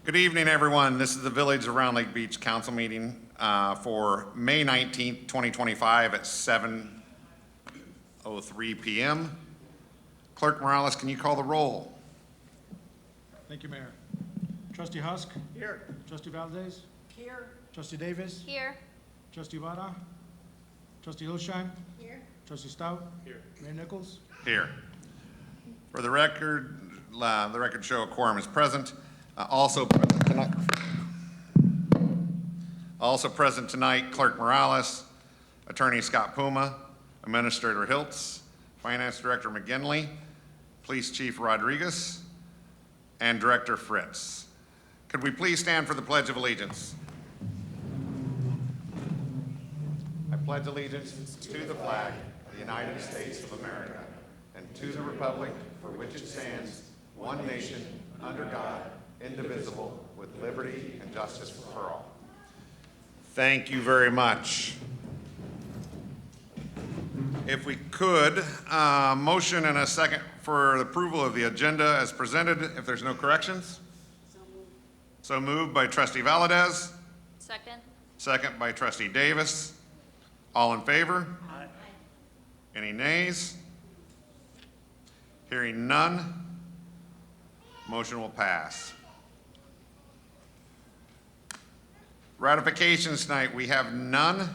Good evening, everyone. This is the Village of Round Lake Beach Council meeting for May 19th, 2025 at 7:03 p.m. Clerk Morales, can you call the roll? Thank you, Mayor. Trustee Husk? Here. Trustee Valdez? Here. Trustee Davis? Here. Trustee Vada? Trustee Hillsheim? Here. Trustee Stout? Here. Mayor Nichols? Here. For the record show a quorum is present. Also present tonight, Clerk Morales, Attorney Scott Puma, Administrator Hiltz, Finance Director McGinley, Police Chief Rodriguez, and Director Fritz. Could we please stand for the Pledge of Allegiance? I pledge allegiance to the flag of the United States of America and to the republic for which it stands, one nation, under God, indivisible, with liberty and justice for all. Thank you very much. If we could, motion and a second for the approval of the agenda as presented, if there's no corrections. So moved by Trustee Valdez. Second. Second by Trustee Davis. All in favor? Aye. Any nays? Hearing none, motion will pass. Ratifications tonight, we have none.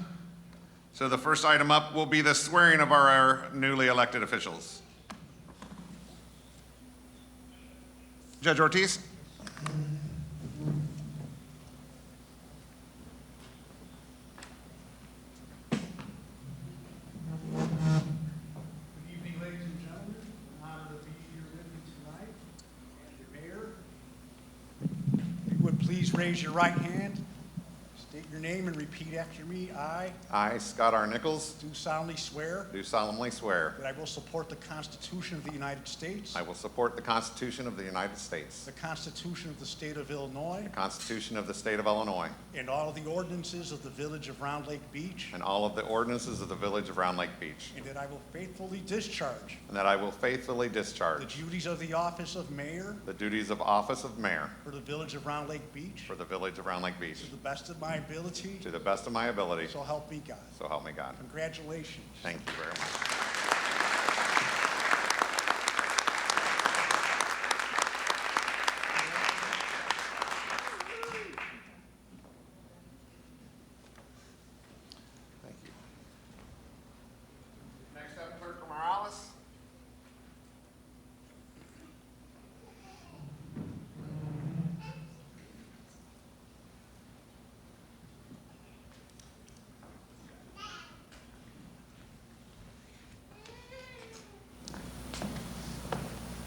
So the first item up will be the swearing of our newly elected officials. Judge Ortiz. Good evening, ladies and gentlemen. I'm honored to be here with you tonight. And your mayor, if you would please raise your right hand, state your name and repeat after me. I, Scott R. Nichols, Do solemnly swear do solemnly swear that I will support the Constitution of the United States, I will support the Constitution of the United States, the Constitution of the State of Illinois, the Constitution of the State of Illinois, and all of the ordinances of the Village of Round Lake Beach, and all of the ordinances of the Village of Round Lake Beach, and that I will faithfully discharge and that I will faithfully the discharge duties of the office of mayor the duties of office of mayor for the Village of Round Lake Beach for the Village of Round Lake Beach to the best of my ability, to the best of my ability, so help me God. so help me God. Congratulations. Thank you very much. Thank you. Next up, Clerk Morales.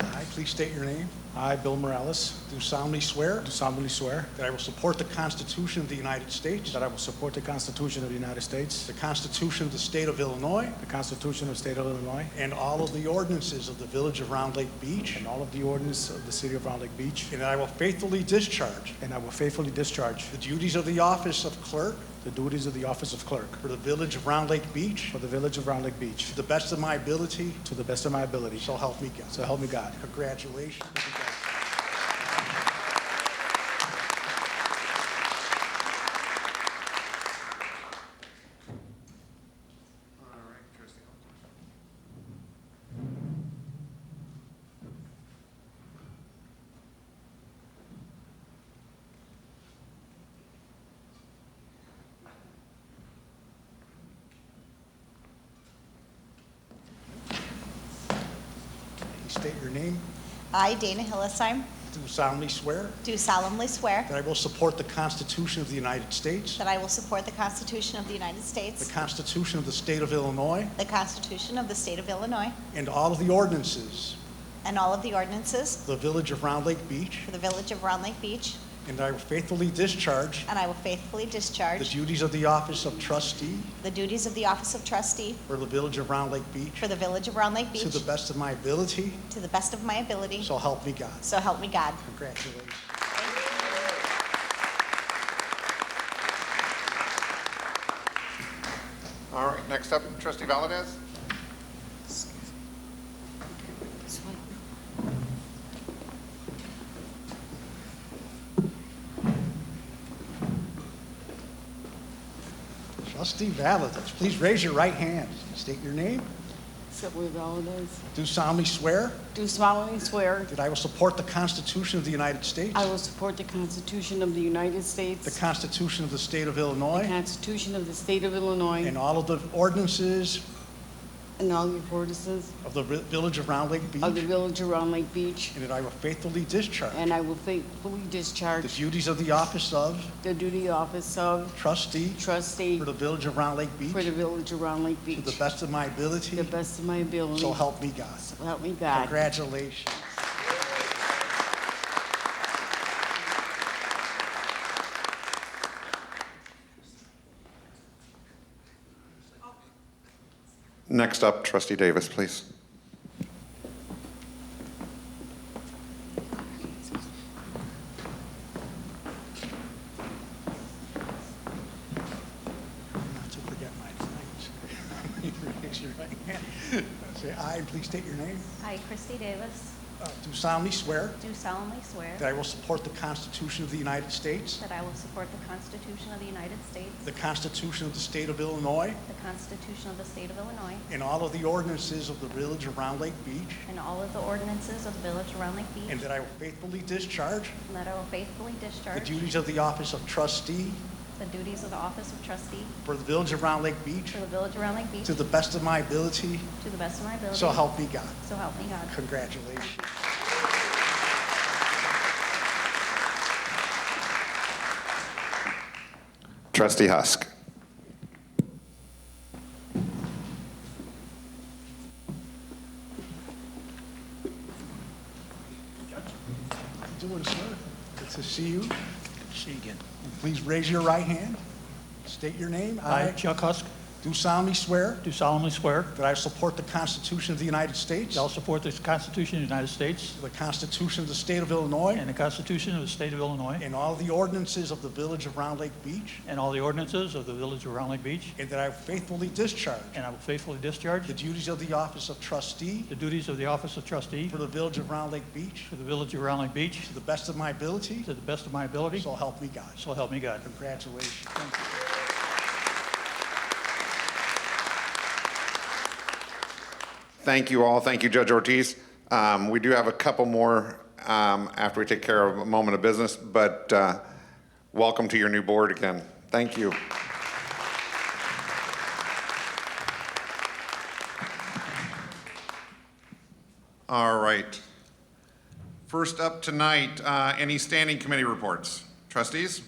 I, please state your name, I, Bill Morales, do solemnly swear do solemnly swear that I will support the Constitution of the United States, that I will support the Constitution of the United States, the Constitution of the State of Illinois, the Constitution of the State of Illinois, and all of the ordinances of the Village of Round Lake Beach, and all of the ordinance of the City of Round Lake Beach, and that I will faithfully discharge and I will faithfully discharge the duties of the office of clerk the duties of the office of clerk for the Village of Round Lake Beach for the Village of Round Lake Beach to the best of my ability, to the best of my ability. so help me God. So help me God. Congratulations. All right, Trustee. Please state your name, I, Dana Hillesheim, do solemnly swear do solemnly swear that I will support the Constitution of the United States, that I will support the Constitution of the United the States, Constitution of the State of Illinois, the Constitution of the State of Illinois, and all of the ordinances and all of the ordinances of the Village of Round Lake Beach, for the Village of Round Lake Beach, and I will faithfully discharge and I will faithfully the discharge duties of the office of trustee the duties of the office of trustee for the Village of Round Lake Beach for the Village of Round Lake to Beach the best of my ability, to the best of my ability, so help me God. so help me God. Congratulations. All right, next up, Trustee Valdez. Trustee Valdez, please raise your right hand. State your name. Sylvia Valdez. Do solemnly swear Do solemnly swear that I will support the Constitution of the United States, I will support the Constitution of the United States, the Constitution of the State of the Illinois, Constitution of the State of Illinois, and all of the ordinances and all the ordinances of the Village of Round Lake of the Beach, Village around Lake Beach, and that I will faithfully discharge and I will faithfully the discharge duties of the office of the duty office of trustee trustee for the Village of Round Lake for the Beach Village around Lake to the Beach, best of my to ability, the best of my ability. so help me God. So help me God. Congratulations. Next up, Trustee Davis, please. Not to forget my lines. Raise your right hand. Say aye, and please state your name. I, Christy Davis, Do solemnly swear do solemnly swear that I will support the Constitution of the United States, that I will support the Constitution of the United States, the Constitution of the State of Illinois, the Constitution of the State of Illinois, and all of the ordinances of the Village of Round Lake Beach, and all of the ordinances of the Village around Lake Beach, and that I will faithfully discharge and that I will faithfully the discharge duties of the office of trustee the duties of the office of trustee for the Village of Round Lake Beach for the Village around Lake Beach to the best of my ability, to the best of my ability. so help me God. So help me God. Congratulations. Trustee Husk. Doing, sir? Good to see you. See you again. Please raise your right hand. State your name. I, Chuck Husk, Do solemnly swear do solemnly swear that I will support the Constitution of the United States, that I will support the Constitution of the United States the Constitution of the State of Illinois, and the Constitution of the State of Illinois and all the ordinances of the Village of Round Lake Beach, and all the ordinances of the Village of Round Lake Beach, and that I will faithfully discharge and I will faithfully discharge the duties of the office of trustee the duties of the office of trustee for the Village of Round Lake Beach for the Village of Round Lake Beach to the best of my ability, to the best of my ability, so help me God. so help me God. Congratulations. Thank you. Thank you all. Thank you, Judge Ortiz. We do have a couple more after we take care of a moment of business, but welcome to your new board again. Thank you. All right. First up tonight, any standing committee reports? Trustees?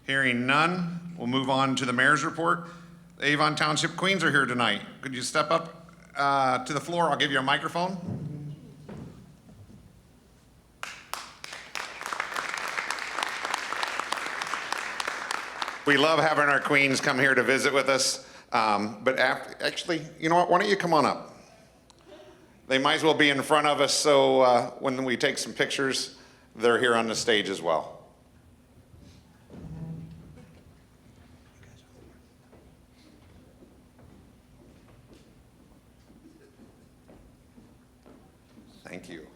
Hearing none, we'll move on to the mayor's report. The Avon Township Queens are here tonight. Could you step up to the floor? I'll give you a microphone. We love having our queens come here to visit with us. Actually, you know what? Why don't you come on up? They might as well be in front of us, so when we take some pictures, they're here on the stage as well. Thank you.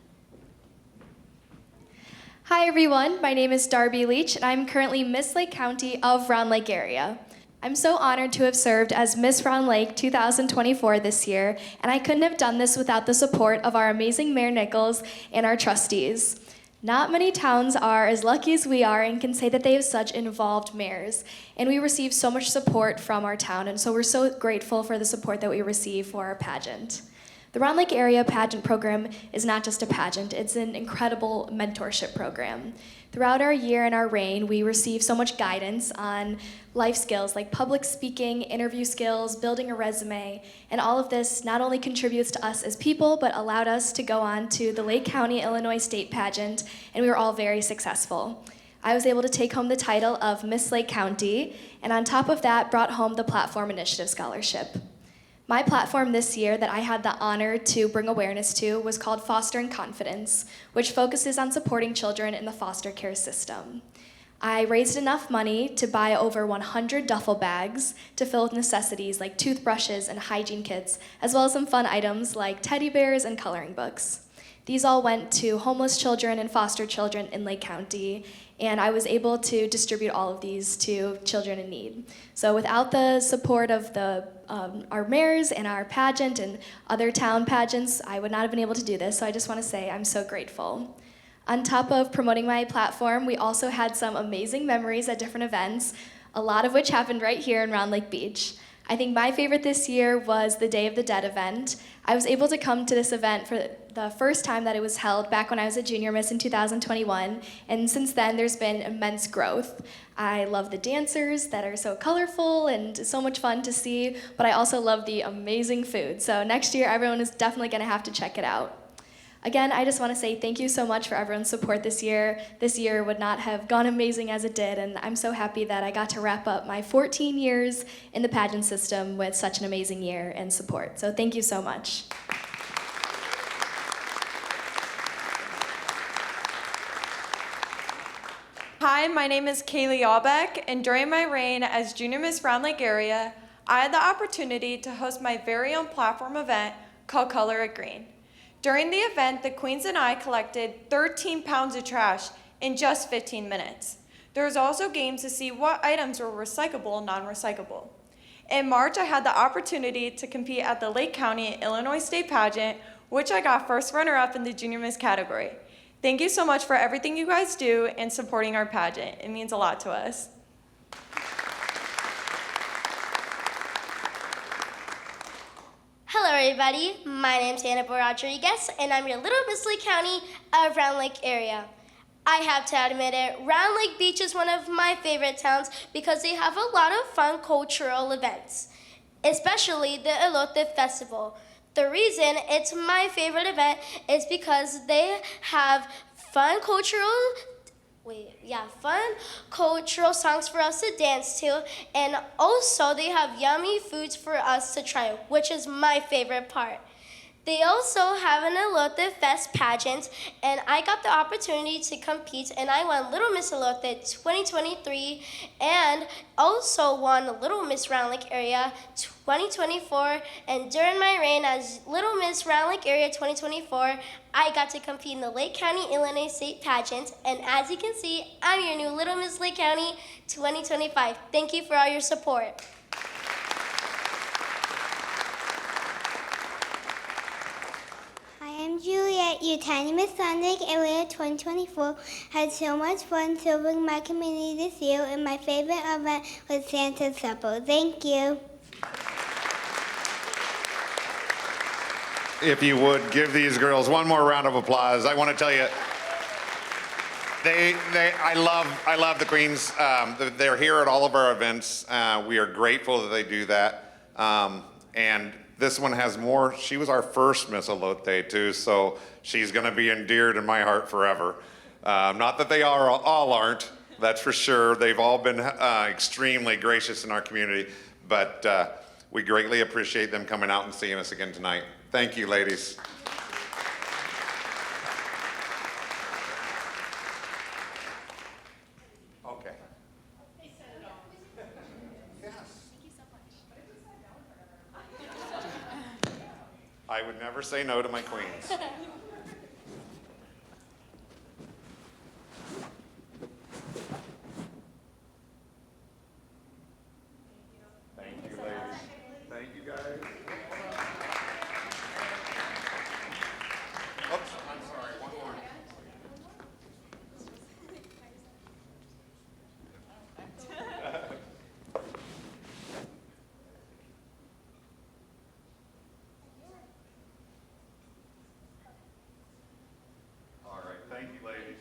Hi everyone, my name is Darby Leach and I'm currently Miss Lake County of Round Lake area. I'm so honored to have served as Miss Round Lake 2024 this year, and I couldn't have done this without the support of our amazing Mayor Nichols and our trustees. Not many towns are as lucky as we are and can say that they have such involved mayors, and we receive so much support from our town, and so we're so grateful for the support that we receive for our pageant. The Round Lake Area Pageant Program is not just a pageant, it's an incredible mentorship program. Throughout our year and our reign, we receive so much guidance on life skills like public speaking, interview skills, building a resume, and all of this not only contributes to us as people, but allowed us to go on to the Lake County, Illinois State Pageant, and we were all very successful. I was able to take home the title of Miss Lake County, and on top of that, brought home the Platform Initiative Scholarship. My platform this year that I had the honor to bring awareness to was called Fostering Confidence, which focuses on supporting children in the foster care system. I raised enough money to buy over 100 duffel bags to fill with necessities like toothbrushes and hygiene kits, as well as some fun items like teddy bears and coloring books. These all went to homeless children and foster children in Lake County, and I was able to distribute all of these to children in need. So without the support of our mayors and our pageant and other town pageants, I would not have been able to do this, so I just want to say I'm so grateful. On top of promoting my platform, we also had some amazing memories at different events, a lot of which happened right here in Round Lake Beach. I think my favorite this year was the Day of the Dead event. I was able to come to this event for the first time that it was held back when I was a junior miss in 2021, and since then there's been immense growth. I love the dancers that are so colorful and so much fun to see, but I also love the amazing food. So next year everyone is definitely gonna have to check it out. Again, I just want to say thank you so much for everyone's support this year. This year would not have gone amazing as it did, and I'm so happy that I got to wrap up my 14 years in the pageant system with such an amazing year and support. So thank you so much. Hi, my name is Kaylee Albeck, and during my reign as Junior Miss Round Lake Area, I had the opportunity to host my very own platform event called Color It Green. During the event, the queens and I collected 13 pounds of trash in just 15 minutes. There was also games to see what items were recyclable and non-recyclable. In March, I had the opportunity to compete at the Lake County Illinois State Pageant, which I got first runner-up in the Junior Miss category. Thank you so much for everything you guys do and supporting our pageant. It means a lot to us. Hello everybody, my name's Hannah Rodriguez and I'm your Little Miss Lake County of Round Lake area. I have to admit it, Round Lake Beach is one of my favorite towns because they have a lot of fun cultural events, especially the Elote Festival. The reason it's my favorite event is because they have fun cultural songs for us to dance to, and also they have yummy foods for us to try, which is my favorite part. They also have an Elote Fest pageant, and I got the opportunity to compete, and I won Little Miss Elote 2023, and also won Little Miss Round Lake Area 2024, and during my reign as Little Miss Round Lake Area 2024, I got to compete in the Lake County Illinois State Pageant, and as you can see, I'm your new Little Miss Lake County 2025. Thank you for all your support. I'm Juliet, your Tiny Miss Round Lake Area 2024. Had so much fun serving my community this year, and my favorite event was Santa's Supper. Thank you. If you would give these girls one more round of applause. I want to tell you, I love the Queens. They're here at all of our events. We are grateful that they do that. And this one has more. She was our first Miss Elote too, so she's gonna be endeared in my heart forever. Not that they all aren't, that's for sure. They've all been extremely gracious in our community, but we greatly appreciate them coming out and seeing us again tonight. Thank you, ladies. Okay. I would never say no to my queens. Thank you, ladies. Thank you, guys. Oops, I'm sorry, one more. All right, thank you, ladies.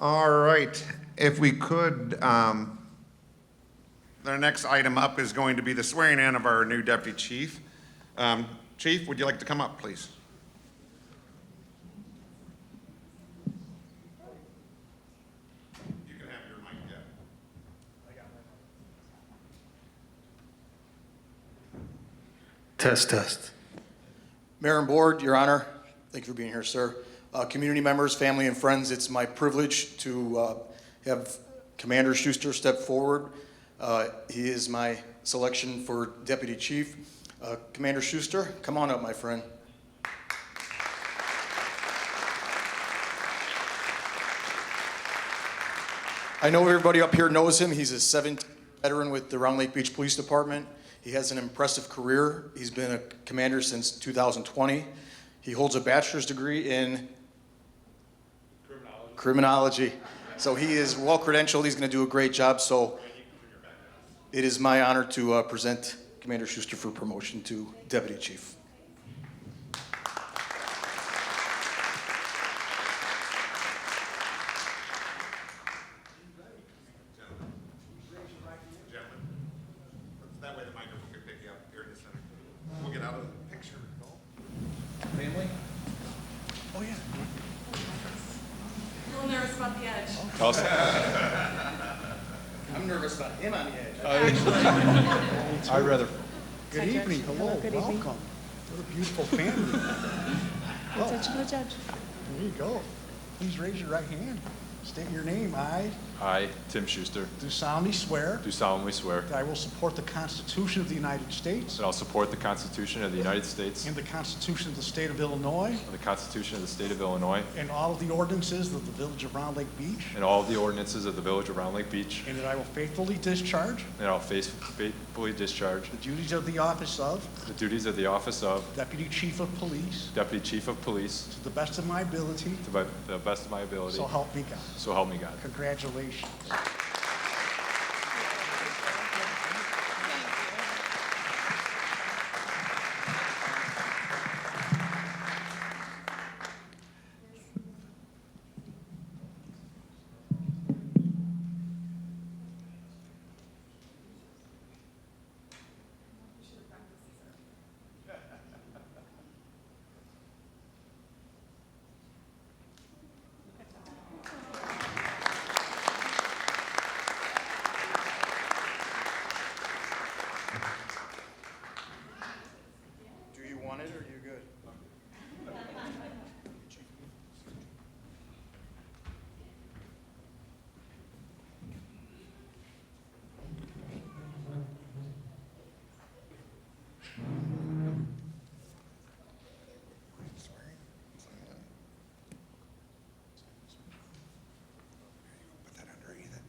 All right, if we could, the next item up is going to be the swearing in of our new deputy chief. Chief, would you like to come up, please? You can have your mic, yeah. Test. Mayor and Board, Your Honor, thank you for being here, sir. Community members, family, and friends, it's my privilege to have Commander Schuster step forward. He is my selection for Deputy Chief. Commander Schuster, come on up, my friend. I know everybody up here knows him. He's a 17 veteran with the Round Lake Beach Police Department. He has an impressive career. He's been a commander since 2020. He holds a bachelor's degree in criminology. So he is well credentialed. He's going to do a great job. So it is my honor to present Commander Schuster for promotion to Deputy Chief. That way the microphone can pick you up here in the center. We'll get out of the picture. Family? Oh, yeah. A little nervous about the edge. I'm nervous about him on the edge. I'd rather. Good evening, hello, welcome. What a beautiful family. Attention to the judge. There you go. Please raise your right hand. State your name. I, Tim Schuster, Do solemnly swear do solemnly swear that I will support the Constitution of the United States that I'll support the Constitution of the United States and the Constitution of the State of Illinois and the Constitution of the State of Illinois and all of the ordinances of the Village of Round Lake Beach, and all of the ordinances of the Village of Round Lake Beach, and that I will faithfully discharge and I'll faithfully discharge the duties of the office of the duties of the office of Deputy Chief of Police Deputy Chief of Police to the best of my ability, to the best of my ability. so help me God. So help me God. Congratulations. Do you want it or are you good? Put that underneath it.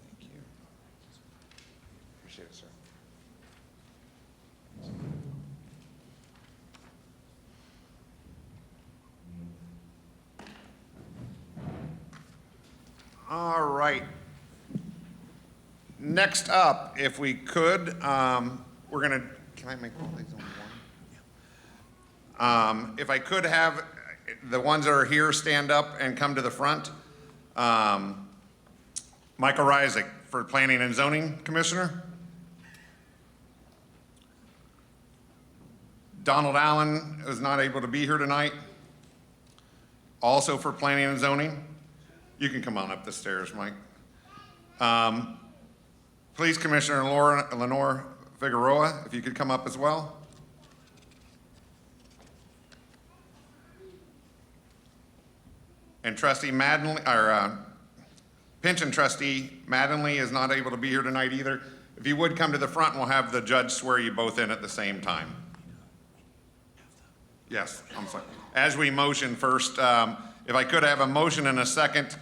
Thank you. Appreciate it, sir. All right. Next up, if we could, we're gonna, can I make all these on one? If I could have the ones that are here stand up and come to the front. Michael Reisig for Planning and Zoning Commissioner. Donald Allen is not able to be here tonight. Also for Planning and Zoning. You can come on up the stairs, Mike. Please, Commissioner Lenore Figueroa, if you could come up as well. And Trustee Maddenley, or Pension Trustee Maddenley is not able to be here tonight either. If you would come to the front, and we'll have the judge swear you both in at the same time. Yes, I'm sorry. As we motion first, if I could have a motion and a second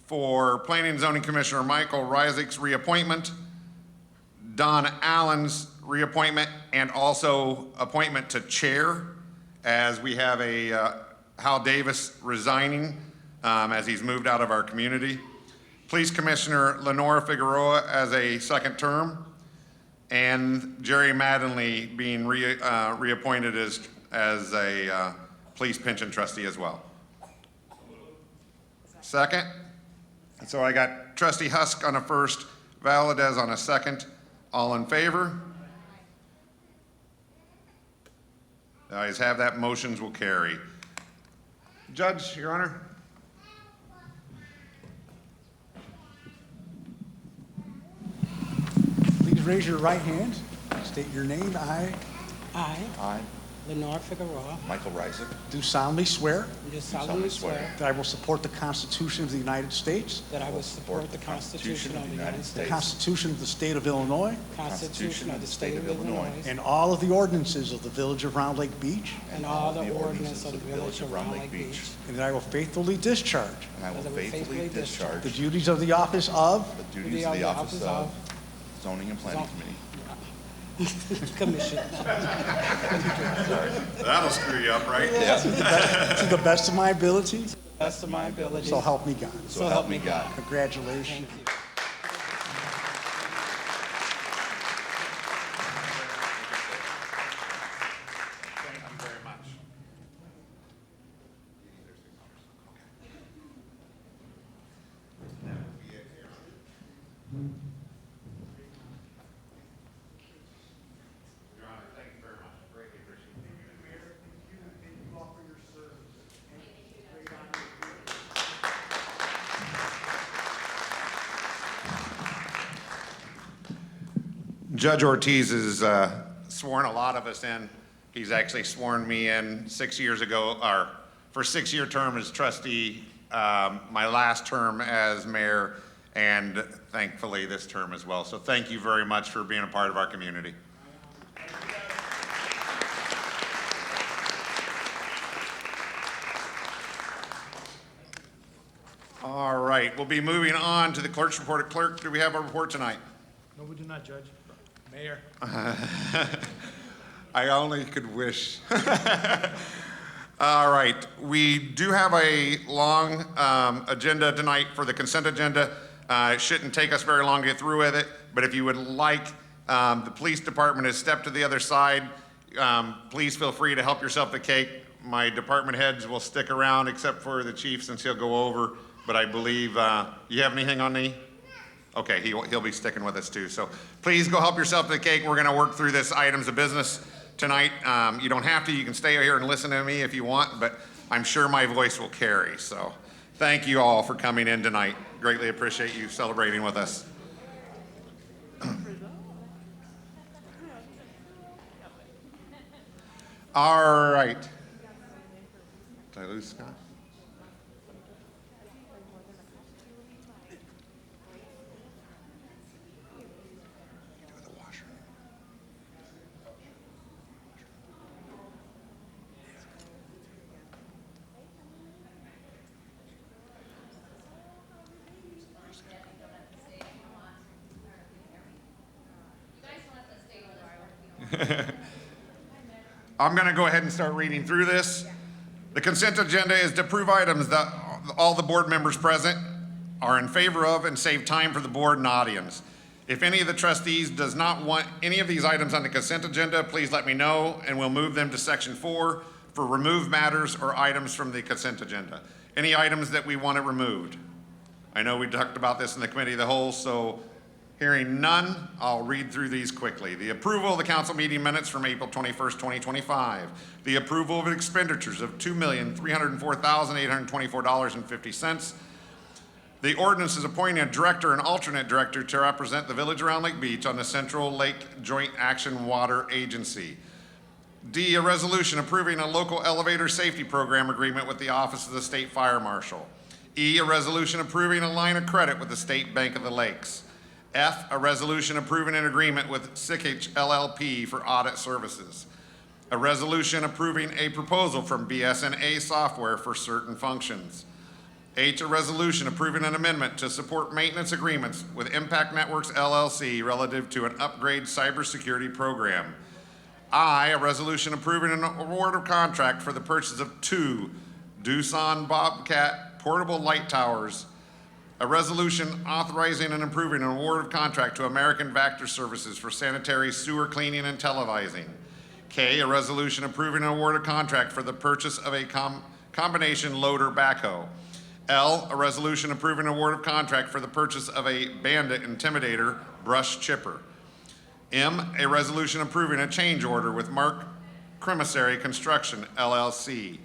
for Planning and Zoning Commissioner Michael Reisig's reappointment, Don Allen's reappointment, and also appointment to chair, as we have a Hal Davis resigning as he's moved out of our community. Please, Commissioner Lenore Figueroa as a second term, and Jerry Maddenley being reappointed as a police pension trustee as well. Second. So I got Trustee Husk on a first, Valadez on a second. All in favor? The ayes have that, motions will carry. Judge, Your Honor. Please raise your right hand. State your name. I I, Lenore Figueroa, Michael Reisig, do solemnly swear do solemnly swear that I will support the Constitution of the United States, that I will support the Constitution of the United the States, Constitution of the State of Illinois, the Constitution of the State of Illinois, and all of the ordinances of the Village of Round Lake Beach, and all the ordinances of the Village of Round Lake Beach, and that I will faithfully discharge and I will that I will faithfully faithfully discharge the duties of the office of the duties of the office of Zoning and Planning Committee. Commission That'll screw you up, right? to the best of my ability, to the best of my ability. so help me God. So help me God. Congratulations. Thank you. Thank you very much. Your Honor, thank you very much. Greatly appreciate it. Judge Ortiz has sworn a lot of us in. He's actually sworn me in 6 years ago, or for a 6-year term as trustee, my last term as mayor, and thankfully this term as well. So thank you very much for being a part of our community. All right, we'll be moving on to the clerk's report. Clerk, do we have a report tonight? No, we do not, Judge. Mayor. I only could wish. All right, we do have a long agenda tonight for the consent agenda. It shouldn't take us very long to get through with it, but if you would like, the police department has stepped to the other side. Please feel free to help yourself to cake. My department heads will stick around except for the chief since he'll go over, but I believe, you have anything on me? Okay, he'll be sticking with us too. So please go help yourself to the cake. We're gonna work through this items of business tonight. You don't have to, you can stay here and listen to me if you want, but I'm sure my voice will carry. So thank you all for coming in tonight. Greatly appreciate you celebrating with us. All right. Did I lose Scott? I'm going to go ahead and start reading through this. The consent agenda is to approve items that all the board members present are in favor of and save time for the board and audience. If any of the trustees does not want any of these items on the consent agenda, please let me know and we'll move them to section 4 for remove matters or items from the consent agenda. Any items that we want it removed? I know we talked about this in the committee of the whole, so hearing none, I'll read through these quickly. The approval of the council meeting minutes from April 21st, 2025. The approval of expenditures of $2,304,824.50. The ordinance is appointing a director and alternate director to represent the Village around Lake Beach on the Central Lake Joint Action Water Agency. D, a resolution approving a local elevator safety program agreement with the Office of the State Fire Marshal. E, a resolution approving a line of credit with the State Bank of the Lakes. F, a resolution approving an agreement with Sikich LLP for audit services. A resolution approving a proposal from BSNA Software for certain functions. H, a resolution approving an amendment to support maintenance agreements with Impact Networks LLC relative to an upgrade cybersecurity program. I, a resolution approving an award of contract for the purchase of 2 Doosan Bobcat portable light towers. A resolution authorizing and approving an award of contract to American Vector Services for sanitary sewer cleaning and televising. K, a resolution approving an award of contract for the purchase of a combination loader backhoe. L, a resolution approving an award of contract for the purchase of a Bandit Intimidator brush chipper. M, a resolution approving a change order with Mark Cremasary Construction, LLC.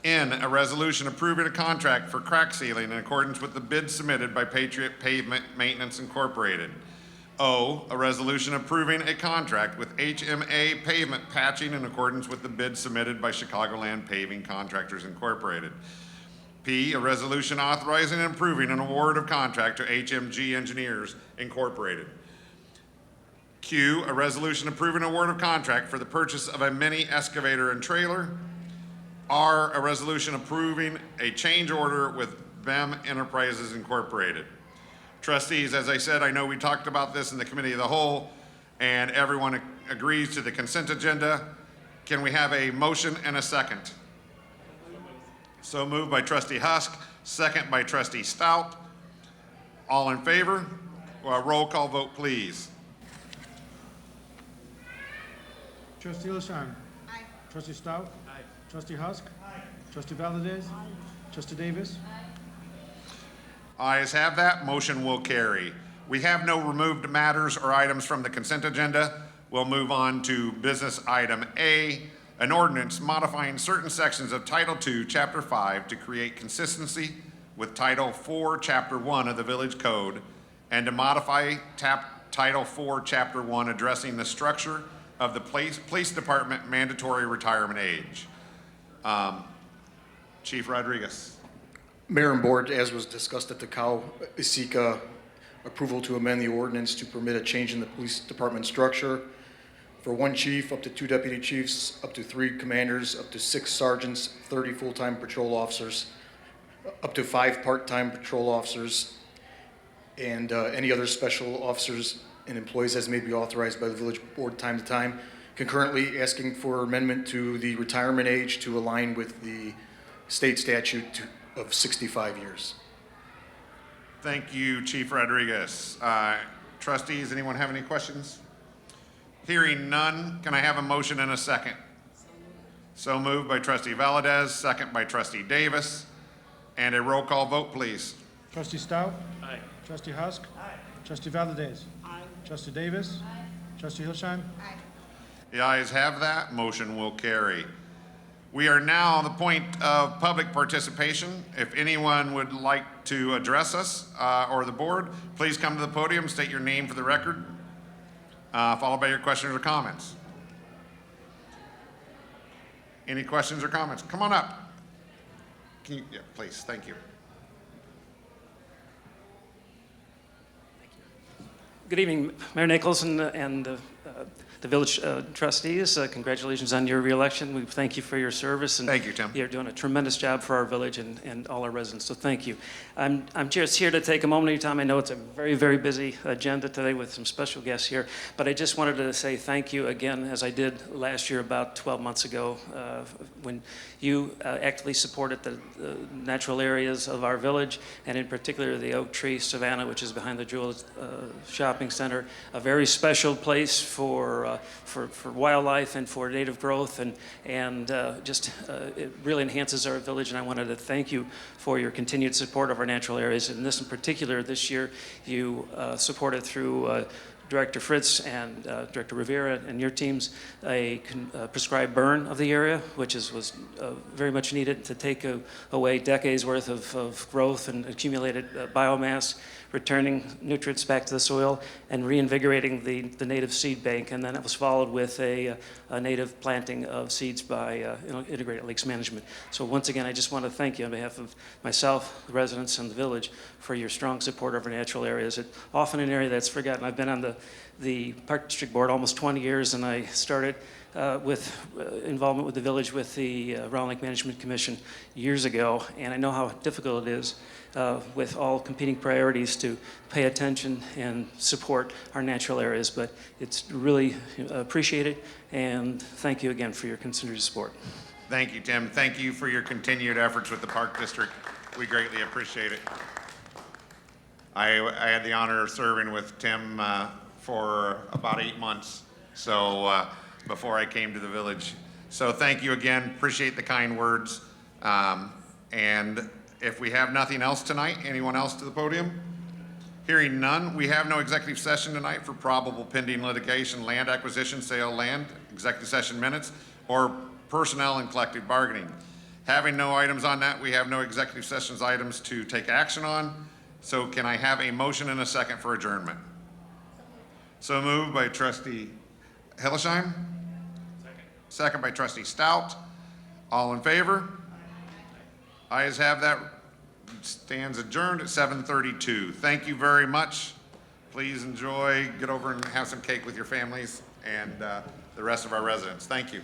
N, a resolution approving a contract for crack sealing in accordance with the bid submitted by Patriot Pavement Maintenance Incorporated. O, a resolution approving a contract with HMA Pavement Patching in accordance with the bid submitted by Chicagoland Paving Contractors Incorporated. P, a resolution authorizing and approving an award of contract to HMG Engineers Incorporated. Q, a resolution approving award of contract for the purchase of a mini excavator and trailer. R, a resolution approving a change order with BEM Enterprises Incorporated. Trustees, as I said, I know we talked about this in the committee of the whole, and everyone agrees to the consent agenda. Can we have a motion and a second? So moved by Trustee Husk, second by Trustee Stout. All in favor? Roll call vote, please. Trustee Hilshine. Aye. Trustee Stout. Aye. Trustee Husk. Aye. Trustee Valdez. Aye. Trustee Davis. Ayes have that. Motion will carry. We have no removed matters or items from the consent agenda. We'll move on to business item A, an ordinance modifying certain sections of Title II, Chapter 5 to create consistency with Title IV, Chapter 1 of the Village Code, and to modify Title IV, Chapter 1 addressing the structure of the police department mandatory retirement age. Chief Rodriguez. Mayor and Board, as was discussed at the COW, seek approval to amend the ordinance to permit a change in the police department structure for 1 chief, up to 2 deputy chiefs, up to 3 commanders, up to 6 sergeants, 30 full-time patrol officers, up to 5 part-time patrol officers, and any other special officers and employees as may be authorized by the village board time to time. Concurrently, asking for amendment to the retirement age to align with the state statute of 65 years. Thank you, Chief Rodriguez. Trustees, anyone have any questions? Hearing none, can I have a motion and a second? So moved by Trustee Valdez, second by Trustee Davis, and a roll call vote, please. Trustee Stout. Aye. Trustee Husk. Aye. Trustee Valdez. Aye. Trustee Davis. Aye. Trustee Hilshine. Aye. The ayes have that. Motion will carry. We are now on the point of public participation. If anyone would like to address us or the board, please come to the podium, state your name for the record, followed by your questions or comments. Any questions or comments? Come on up. Can you, yeah, please, thank you. Good evening, Mayor Nichols and the village trustees. Congratulations on your reelection. We thank you for your service. And thank you, Tim. You're doing a tremendous job for our village and all our residents, so thank you. I'm just here to take a moment of your time. I know it's a very, very busy agenda today with some special guests here, but I just wanted to say thank you again, as I did last year about 12 months ago, when you actively supported the natural areas of our village, and in particular the Oak Tree Savannah, which is behind the Jewel Shopping Center, a very special place for wildlife and for native growth, and it really enhances our village. And I wanted to thank you for your continued support of our natural areas. And this in particular, this year, you supported through Director Fritz and Director Rivera and your teams a prescribed burn of the area, which was very much needed to take away decades worth of growth and accumulated biomass, returning nutrients back to the soil, and reinvigorating the native seed bank. And then it was followed with a native planting of seeds by Integrated Lakes Management. So once again, I just want to thank you on behalf of myself, the residents, and the village for your strong support of our natural areas. It's often an area that's forgotten. I've been on the Park District Board almost 20 years, and I started with involvement with the village with the Round Lake Management Commission years ago, and I know how difficult it is with all competing priorities to pay attention and support our natural areas, but it's really appreciated, and thank you again for your considered support. Thank you, Tim. Thank you for your continued efforts with the Park District. We greatly appreciate it. I had the honor of serving with Tim for about 8 months, so before I came to the village. So thank you again. Appreciate the kind words. And if we have nothing else tonight, anyone else to the podium? Hearing none, we have no executive session tonight for probable pending litigation, land acquisition, sale of land, executive session minutes, or personnel and collective bargaining. Having no items on that, we have no executive sessions items to take action on. So can I have a motion and a second for adjournment? So moved by trustee Hillesheim. Second by trustee Stout. All in favor? Ayes have that. Stands adjourned at 7:32. Thank you very much. Please enjoy, get over and have some cake with your families and the rest of our residents. Thank you.